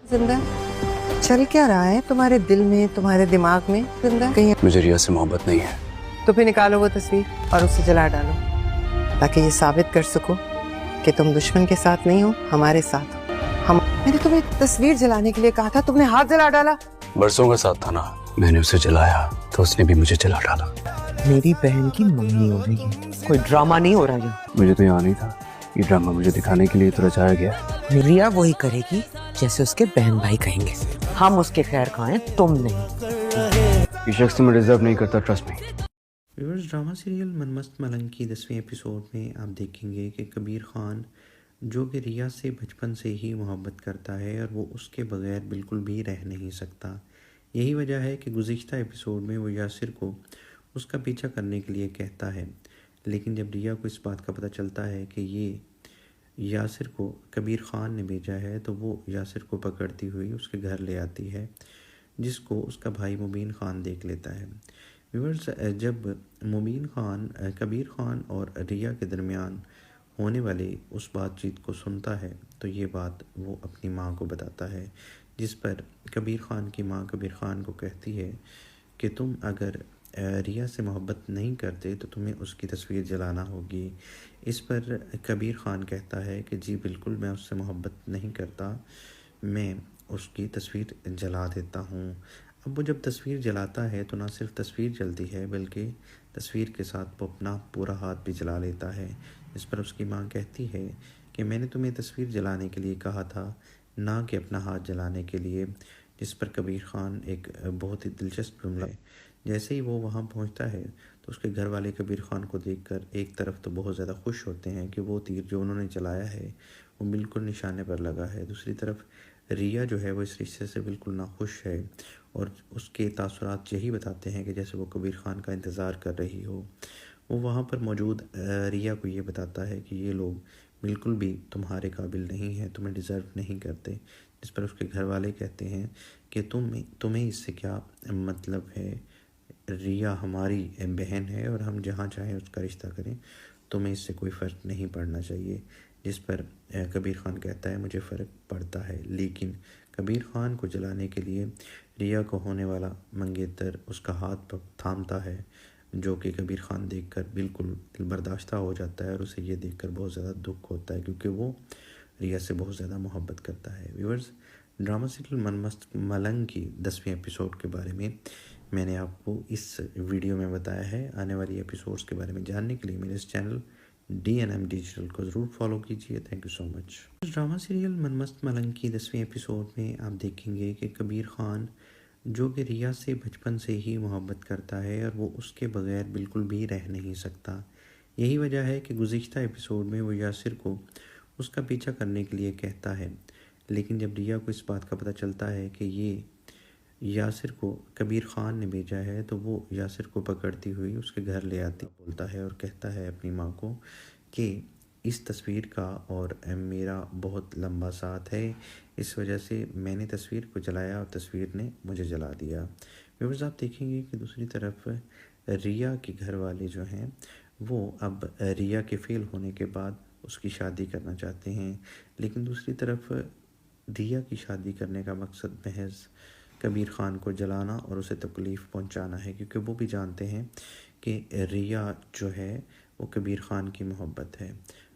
जिंदा है? चल क्या रहा है तुम्हारे दिल में, तुम्हारे दिमाग में? जिंदा कहीं? मुझे रिया से मोहब्बत नहीं है। तो फिर निकालो वो तस्वीर और उसे जला डालो, ताकि ये साबित कर सको कि तुम दुश्मन के साथ नहीं हो, हमारे साथ हो। मैंने तुम्हें तस्वीर जलाने के लिए कहा था, तुमने हाथ जला डाला। बरसों का साथ था ना, मैंने उसे जलाया तो उसने भी मुझे जला डाला। मेरी बहन की मम्मी हो रही है, कोई ड्रामा नहीं हो रहा है। मुझे तो यहाँ नहीं था, ये ड्रामा मुझे दिखाने के लिए तो रचाया गया। रिया वही करेगी जैसे उसके बहन भाई कहेंगे। हम उसके खैर खाएं, तुम नहीं। ये शख्स मैं डिजर्व नहीं करता, trust me. Viewers, drama serial Manmast Malang की 10वें एपिसोड में आप देखेंगे कि कबीर खान, जो कि रिया से बचपन से ही मोहब्बत करता है और वो उसके बगैर बिल्कुल भी रह नहीं सकता। यही वजह है कि गुज़िश्ता एपिसोड में वो यासिर को उसका पीछा करने के लिए कहता है, लेकिन जब रिया को इस बात का पता चलता है कि ये यासिर को कबीर खान ने भेजा है, तो वो यासिर को पकड़ती हुई उसके घर ले आती है, जिसको उसका भाई मुबीन खान देख लेता है। व्यूअर्स, जब मुबीन खान कबीर खान और रिया के दरमियान होने वाली उस बातचीत को सुनता है, तो ये बात वो अपनी माँ को बताता है, जिस पर कबीर खान की माँ कबीर खान को कहती है कि तुम अगर रिया से मोहब्बत नहीं करते तो तुम्हें उसकी तस्वीर जलाना होगी। इस पर कबीर खान कहता है कि जी बिल्कुल, मैं उससे मोहब्बत नहीं करता, मैं उसकी तस्वीर जला देता हूँ। अब वो जब तस्वीर जलाता है तो ना सिर्फ तस्वीर जलती है, बल्कि तस्वीर के साथ वो अपना पूरा हाथ भी जला लेता है। इस पर उसकी माँ कहती है कि मैंने तुम्हें तस्वीर जलाने के लिए कहा था, ना कि अपना हाथ जलाने के लिए। जिस पर कबीर खान एक बहुत ही दिलचस्प जुमला है। जैसे ही वो वहाँ पहुँचता है तो उसके घर वाले कबीर खान को देखकर एक तरफ तो बहुत ज़्यादा खुश होते हैं कि वो तीर जो उन्होंने चलाया है वो बिल्कुल निशाने पर लगा है। दूसरी तरफ रिया जो है वो इस रिश्ते से बिल्कुल नाखुश है और उसके तासुरात यही बताते हैं कि जैसे वो कबीर खान का इंतज़ार कर रही हो। वो वहाँ पर मौजूद रिया को ये बताता है कि ये लोग बिल्कुल भी तुम्हारे काबिल नहीं हैं, तुम्हें डिज़र्व नहीं करते। जिस पर उसके घर वाले कहते हैं कि तुम्हें इससे क्या मतलब है, रिया हमारी बहन है और हम जहाँ चाहें उसका रिश्ता करें, तुम्हें इससे कोई फ़र्क नहीं पड़ना चाहिए। जिस पर कबीर खान कहता है मुझे फ़र्क पड़ता है, लेकिन कबीर खान को जलाने के लिए रिया को होने वाला मंगेतर उसका हाथ थामता है, जो कि कबीर खान देखकर बिल्कुल दिलबर्दाश्ता हो जाता है और उसे ये देखकर बहुत ज़्यादा दुख होता है, क्योंकि वो रिया से बहुत ज़्यादा मोहब्बत करता है। Viewers, drama serial Manmast Malang की 10वें एपिसोड के बारे में मैंने आपको इस वीडियो में बताया है। आने वाली एपिसोड्स के बारे में जानने के लिए मेरे इस चैनल DNM डिजिटल को ज़रूर फॉलो कीजिए। Thank you so much. Drama serial Manmast Malang की 10वें एपिसोड में आप देखेंगे कि कबीर खान, जो कि रिया से बचपन से ही मोहब्बत करता है और वो उसके बगैर बिल्कुल भी रह नहीं सकता। यही वजह है कि गुज़िश्ता एपिसोड में वो यासिर को उसका पीछा करने के लिए कहता है, लेकिन जब रिया को इस बात का पता चलता है कि ये यासिर को कबीर खान ने भेजा है, तो वो यासिर को पकड़ती हुई उसके घर ले आती, बोलता है और कहता है अपनी माँ को कि इस तस्वीर का और मेरा बहुत लंबा साथ है, इस वजह से मैंने तस्वीर को जलाया और तस्वीर ने मुझे जला दिया। व्यूअर्स, आप देखेंगे कि दूसरी तरफ रिया के घर वाले जो हैं वो अब रिया के फेल होने के बाद उसकी शादी करना चाहते हैं, लेकिन दूसरी तरफ रिया की शादी करने का मकसद महज कबीर खान को जलाना और उसे तकलीफ़ पहुंचाना है, क्योंकि वो भी जानते हैं कि रिया जो है वो कबीर खान की मोहब्बत है।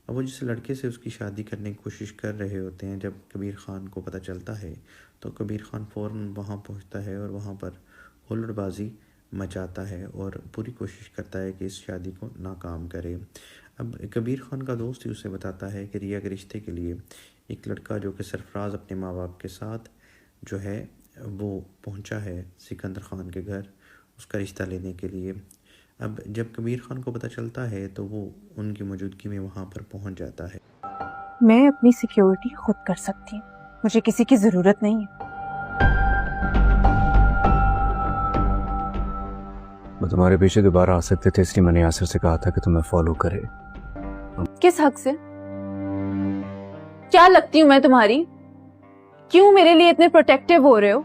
अब वो जिस लड़के से उसकी शादी करने की कोशिश कर रहे होते हैं, जब कबीर खान को पता चलता है तो कबीर खान फ़ौरन वहाँ पहुँचता है और वहाँ पर हुल्लड़बाजी मचाता है और पूरी कोशिश करता है कि इस शादी को नाकाम करे। अब कबीर खान का दोस्त ही उसे बताता है कि रिया के रिश्ते के लिए एक लड़का, जो कि सरफराज अपने माँ बाप के साथ जो है वो पहुंचा है सिकंदर खान के घर उसका रिश्ता लेने के लिए। अब जब कबीर खान को पता चलता है तो वो उनकी मौजूदगी में वहाँ पर पहुँच जाता है। मैं अपनी सिक्योरिटी खुद कर सकती हूँ, मुझे किसी की ज़रूरत नहीं है। मैं तुम्हारे पीछे दोबारा आ सकते थे, इसलिए मैंने यासिर से कहा था कि तुम्हें फॉलो करे। किस हक से? क्या लगती हूँ मैं तुम्हारी? क्यों मेरे लिए इतने प्रोटेक्टिव हो रहे हो?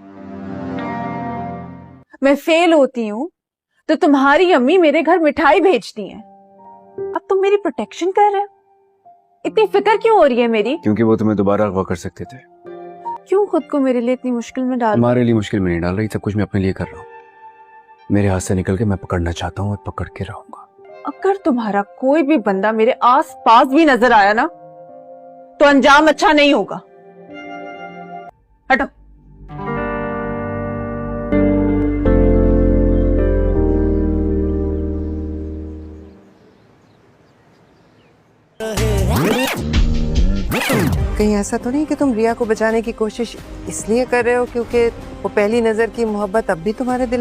मैं फेल होती हूँ तो तुम्हारी अम्मी मेरे घर मिठाई भेजती हैं। अब तुम मेरी प्रोटेक्शन कर रहे हो? इतनी फिक्र क्यों हो रही है मेरी? क्योंकि वो तुम्हें दोबारा अगवा कर सकते थे। क्यों खुद को मेरे लिए इतनी मुश्किल में डाल? तुम्हारे लिए मुश्किल में नहीं डाल रही, सब कुछ मैं अपने लिए कर रहा हूँ। मेरे हाथ से निकल के मैं पकड़ना चाहता हूँ और पकड़ के रहूंगा। अगर तुम्हारा कोई भी बंदा मेरे आस पास भी नजर आया ना तो अंजाम अच्छा नहीं होगा। हटो। कहीं ऐसा तो नहीं कि तुम रिया को बचाने की कोशिश इसलिए कर रहे हो क्योंकि वो पहली नजर की मोहब्बत अब भी तुम्हारे दिल